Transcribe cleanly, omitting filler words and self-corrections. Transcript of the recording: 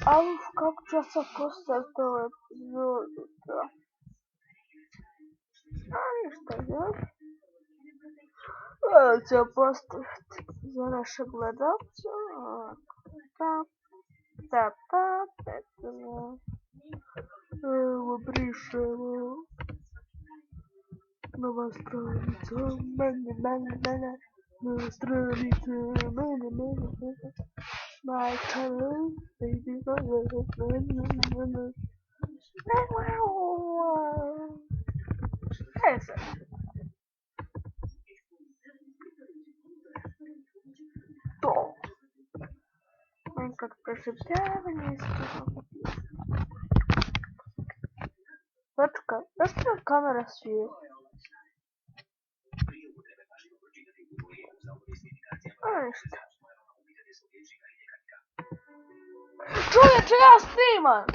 Ау, как ću ja sad postaviti ovo epizodu? A ništa, još. Ovo ću ja postaviti za naše gledalce. Evo, brišemo. Nova stranica, mene. Nova stranica, mene. My channel, baby, E sad. To. Nekad preživljavanje isto. Točka. Zašto je kamera svije? A ništa. Čovječe, ja snimam!